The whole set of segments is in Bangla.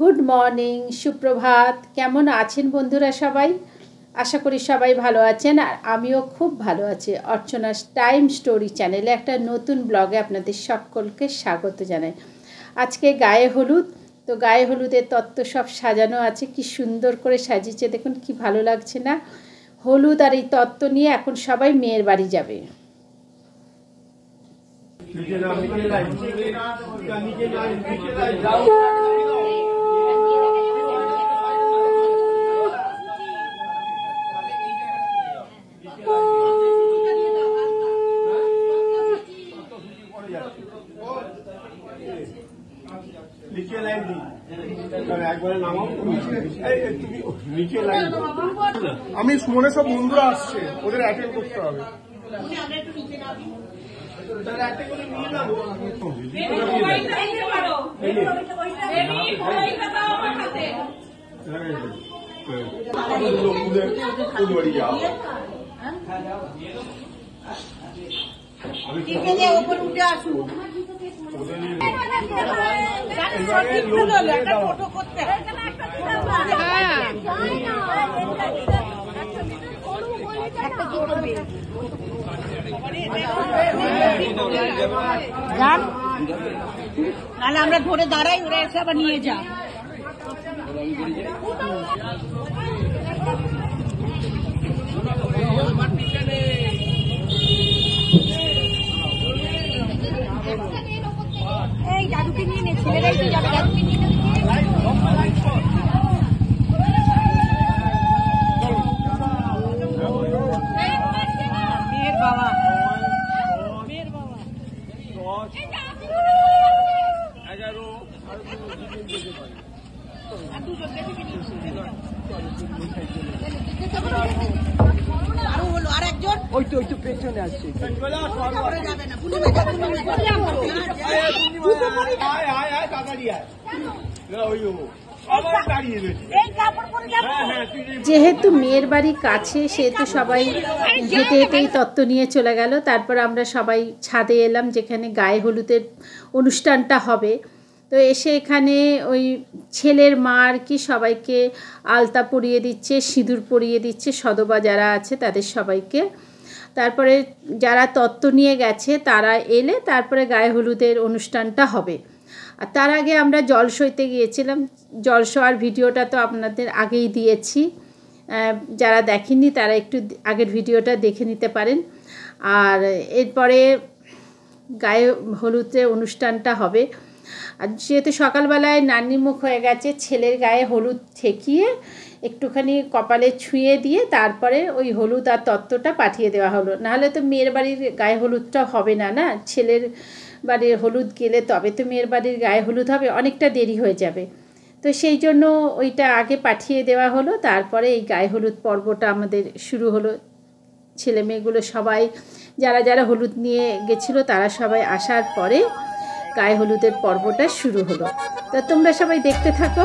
গুড মর্নিং, সুপ্রভাত। কেমন আছেন বন্ধুরা সবাই? আশা করি সবাই ভালো আছেন, আর আমিও খুব ভালো আছি। অর্চনাস টাইম স্টোরি চ্যানেলে একটা নতুন ব্লগে আপনাদের সকলকে স্বাগত জানাই। আজকে গায়ে হলুদ, তো গায়ে হলুদের তত্ত্ব সব সাজানো আছে, কি সুন্দর করে সাজিয়েছে দেখুন, কি ভালো লাগছে না? হলুদ আর এই তত্ত্ব নিয়ে এখন সবাই মেয়ের বাড়ি যাবে। আমি সুমনের সব বন্ধুরা আসছে, ওদের অ্যাটেন্ড করতে হবে। উপর উঠে আসুন। নাহলে আমরা ধরে দাঁড়াই, ওরা এসে আবার নিয়ে যা। এই দাদুকে নিয়ে নে, ছেলেরাই তো যাবে, দাদুকে নিয়ে নে। মেয়ের বাবা, মেয়ের বাবা 11 আরো হলো, আর একজন ওই তো পেছনে আসছে। যেহেতু মেয়ের বাড়ি কাছে, সেহেতু সবাই হেঁটে হেঁটেই তত্ত্ব নিয়ে চলে গেল। তারপর আমরা সবাই ছাদে এলাম, যেখানে গায়ে হলুদের অনুষ্ঠানটা হবে। তো এসে এখানে ওই ছেলের মা আর কি সবাইকে আলতা পরিয়ে দিচ্ছে, সিঁদুর পরিয়ে দিচ্ছে, সধবা যারা আছে তাদের সবাইকে। তারপরে যারা তত্ত্ব নিয়ে গেছে তারা এলে তারপরে গায়ে হলুদের অনুষ্ঠানটা হবে। আর তার আগে আমরা জলসইতে গিয়েছিলাম। জলসোয়ার ভিডিওটা তো আপনাদের আগেই দিয়েছি, যারা দেখেননি তারা একটু আগের ভিডিওটা দেখে নিতে পারেন। আর এরপরে গায়ে হলুদের অনুষ্ঠানটা হবে। আর যেহেতু সকালবেলায় নান্নিমুখ হয়ে গেছে, ছেলের গায়ে হলুদ ঠেকিয়ে একটুখানি কপালে ছুঁয়ে দিয়ে তারপরে ওই হলুদ আর তত্ত্বটা পাঠিয়ে দেওয়া হলো। নাহলে তো মেয়ের বাড়ির গায়ে হলুদটা হবে না, না ছেলের বাড়ির হলুদ গেলে তবে তো মেয়ের বাড়ির গায়ে হলুদ হবে, অনেকটা দেরি হয়ে যাবে। তো সেই জন্য ওইটা আগে পাঠিয়ে দেওয়া হলো, তারপরে এই গায়ে হলুদ পর্বটা আমাদের শুরু হলো। ছেলে মেয়েগুলো সবাই যারা যারা হলুদ নিয়ে গেছিলো তারা সবাই আসার পরে গায়ে হলুদের পর্বটা শুরু হলো। তো তোমরা সবাই দেখতে থাকো।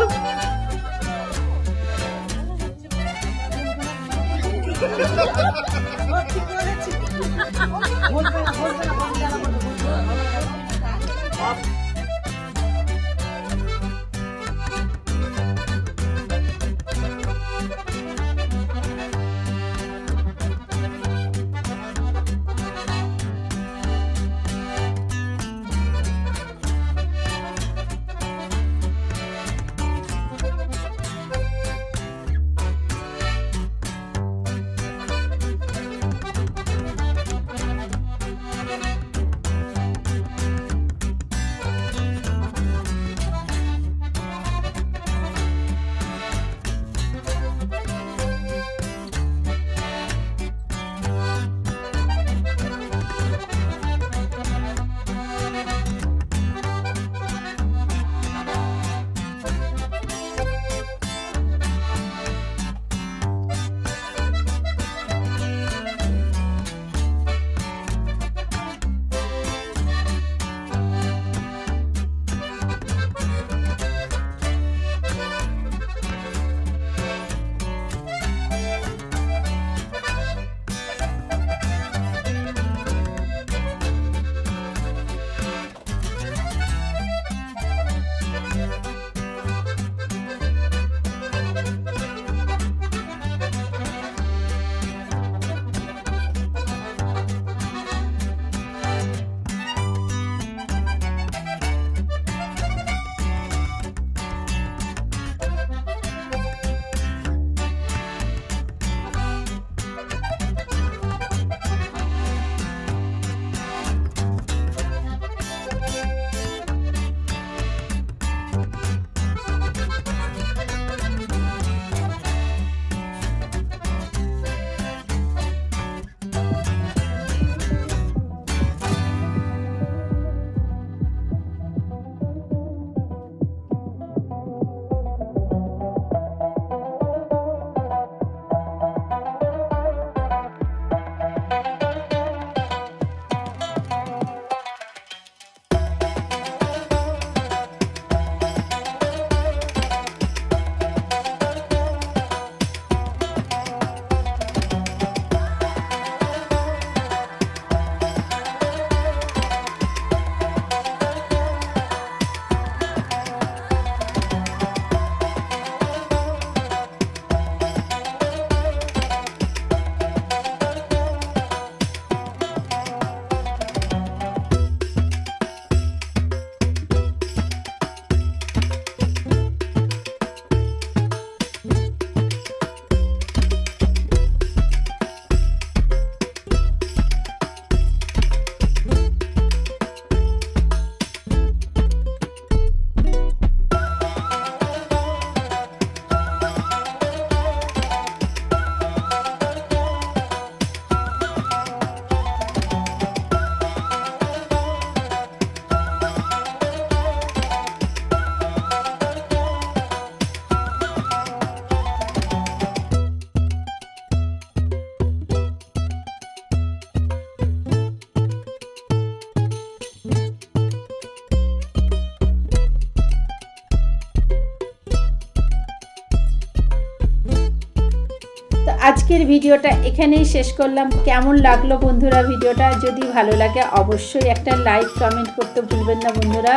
আজকের ভিডিওটা এখানেই শেষ করলাম। কেমন লাগলো বন্ধুরা ভিডিওটা? যদি ভালো লাগে অবশ্যই একটা লাইক কমেন্ট করতে ভুলবেন না বন্ধুরা।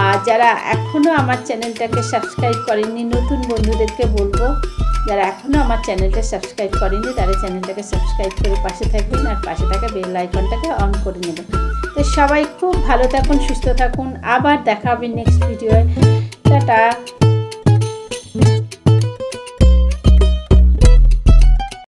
আর যারা এখনও আমার চ্যানেলটাকে সাবস্ক্রাইব করেননি, নতুন বন্ধুদেরকে বলবো যারা এখনও আমার চ্যানেলটা সাবস্ক্রাইব করেননি তারা চ্যানেলটাকে সাবস্ক্রাইব করে পাশে থাকবেন, আর পাশে থাকা বেল আইকনটাকে অন করে নেবেন। তো সবাই খুব ভালো থাকুন, সুস্থ থাকুন, আবার দেখা হবে নেক্সট ভিডিওয়। টাটা।